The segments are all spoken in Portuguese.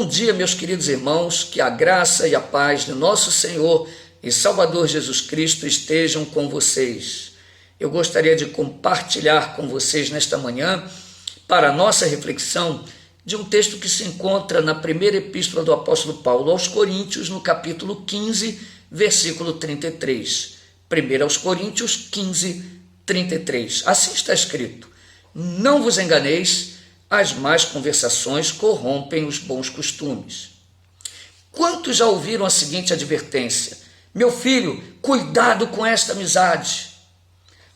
dia, meus queridos irmãos, que a graça e a paz de nosso Senhor e Salvador Jesus Cristo estejam com vocês. Eu gostaria de compartilhar com vocês nesta manhã, para a nossa reflexão, de um texto que se encontra na primeira epístola do apóstolo Paulo aos Coríntios, no capítulo 15, versículo 33. 1 aos Coríntios 15, 33. Assim está escrito: não vos enganeis, as más conversações corrompem os bons costumes. Quantos já ouviram a seguinte advertência: meu filho, cuidado com esta amizade?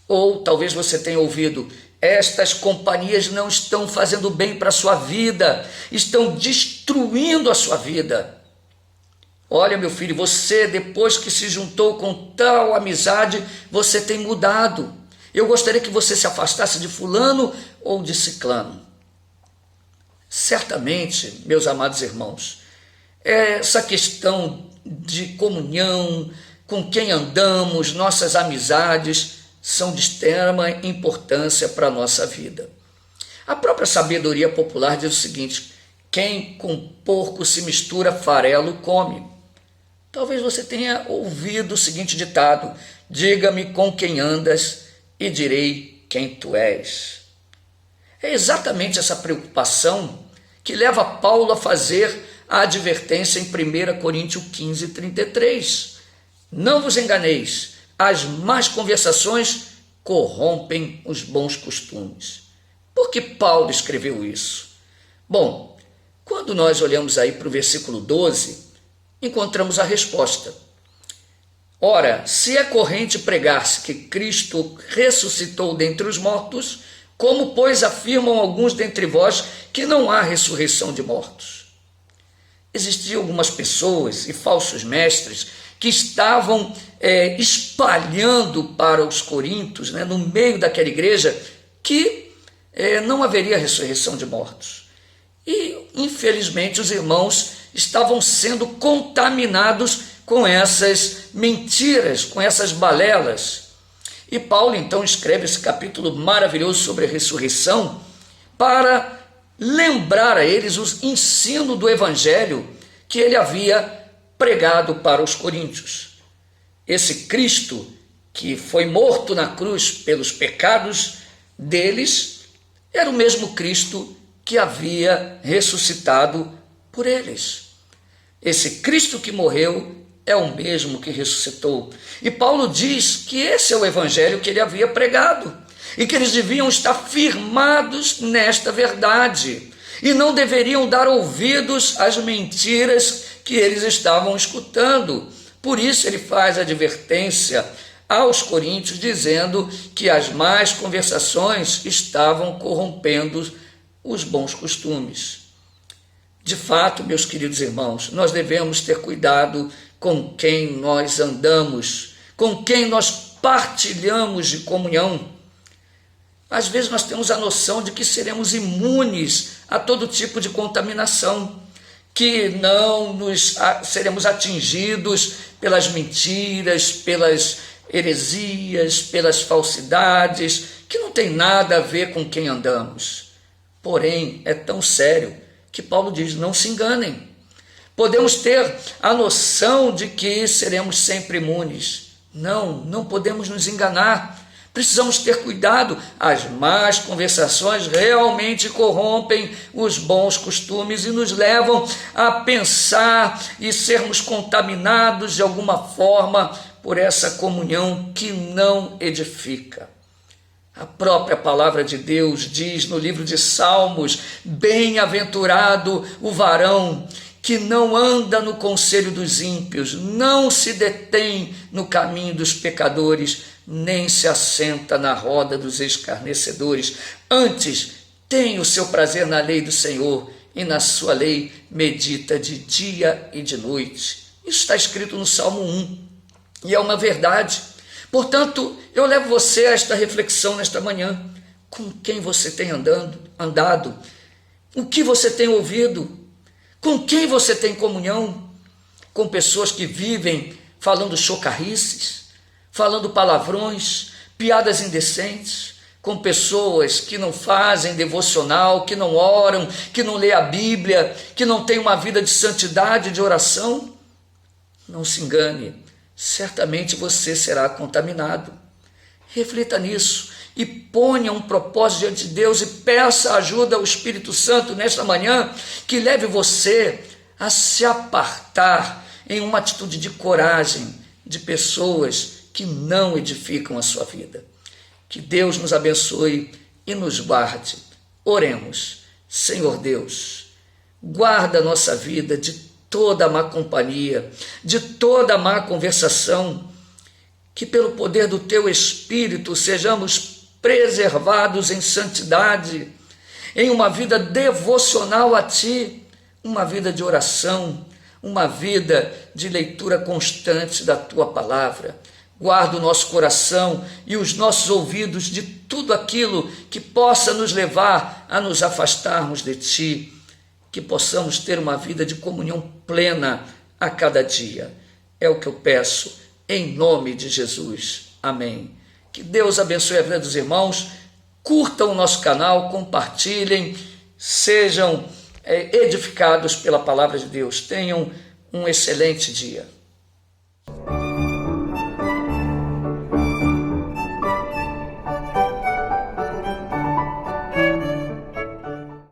Ou talvez você tenha ouvido: estas companhias não estão fazendo bem para a sua vida, estão destruindo a sua vida. Olha, meu filho, você, depois que se juntou com tal amizade, você tem mudado. Eu gostaria que você se afastasse de fulano ou de ciclano. Certamente, meus amados irmãos, essa questão de comunhão, com quem andamos, nossas amizades, são de extrema importância para a nossa vida. A própria sabedoria popular diz o seguinte: quem com porco se mistura, farelo come. Talvez você tenha ouvido o seguinte ditado: diga-me com quem andas e direi quem tu és. É exatamente essa preocupação que leva Paulo a fazer a advertência em 1 Coríntios 15, 33. Não vos enganeis, as más conversações corrompem os bons costumes. Por que Paulo escreveu isso? Bom, quando nós olhamos aí para o versículo 12, encontramos a resposta. Ora, se é corrente pregar-se que Cristo ressuscitou dentre os mortos, como, pois, afirmam alguns dentre vós que não há ressurreição de mortos? Existiam algumas pessoas e falsos mestres que estavam espalhando para os coríntios, no meio daquela igreja, que não haveria ressurreição de mortos. E, infelizmente, os irmãos estavam sendo contaminados com essas mentiras, com essas balelas. E Paulo, então, escreve esse capítulo maravilhoso sobre a ressurreição para lembrar a eles o ensino do evangelho que ele havia pregado para os coríntios. Esse Cristo que foi morto na cruz pelos pecados deles era o mesmo Cristo que havia ressuscitado por eles. Esse Cristo que morreu é o mesmo que ressuscitou. E Paulo diz que esse é o evangelho que ele havia pregado e que eles deviam estar firmados nesta verdade e não deveriam dar ouvidos às mentiras que eles estavam escutando. Por isso ele faz advertência aos coríntios, dizendo que as más conversações estavam corrompendo os bons costumes. De fato, meus queridos irmãos, nós devemos ter cuidado com quem nós andamos, com quem nós partilhamos de comunhão. Às vezes nós temos a noção de que seremos imunes a todo tipo de contaminação, que não seremos atingidos pelas mentiras, pelas heresias, pelas falsidades, que não tem nada a ver com quem andamos. Porém, é tão sério que Paulo diz: não se enganem. Podemos ter a noção de que seremos sempre imunes. Não podemos nos enganar. Precisamos ter cuidado. As más conversações realmente corrompem os bons costumes e nos levam a pensar e sermos contaminados de alguma forma por essa comunhão que não edifica. A própria palavra de Deus diz no livro de Salmos: bem-aventurado o varão que não anda no conselho dos ímpios, não se detém no caminho dos pecadores, nem se assenta na roda dos escarnecedores. Antes, tem o seu prazer na lei do Senhor, e na sua lei medita de dia e de noite. Isso está escrito no Salmo 1, e é uma verdade. Portanto, eu levo você a esta reflexão nesta manhã. Com quem você tem andado? O que você tem ouvido? Com quem você tem comunhão? Com pessoas que vivem falando chocarrices, falando palavrões, piadas indecentes, com pessoas que não fazem devocional, que não oram, que não lê a Bíblia, que não têm uma vida de santidade, de oração, não se engane, certamente você será contaminado. Reflita nisso e ponha um propósito diante de Deus e peça ajuda ao Espírito Santo nesta manhã, que leve você a se apartar em uma atitude de coragem de pessoas que não edificam a sua vida. Que Deus nos abençoe e nos guarde. Oremos. Senhor Deus, guarda a nossa vida de toda a má companhia, de toda a má conversação, que pelo poder do Teu Espírito sejamos preservados em santidade, em uma vida devocional a Ti, uma vida de oração, uma vida de leitura constante da Tua palavra. Guarda o nosso coração e os nossos ouvidos de tudo aquilo que possa nos levar a nos afastarmos de Ti, que possamos ter uma vida de comunhão plena a cada dia. É o que eu peço, em nome de Jesus. Amém. Que Deus abençoe a vida dos irmãos, curtam o nosso canal, compartilhem, sejam edificados pela palavra de Deus. Tenham um excelente dia.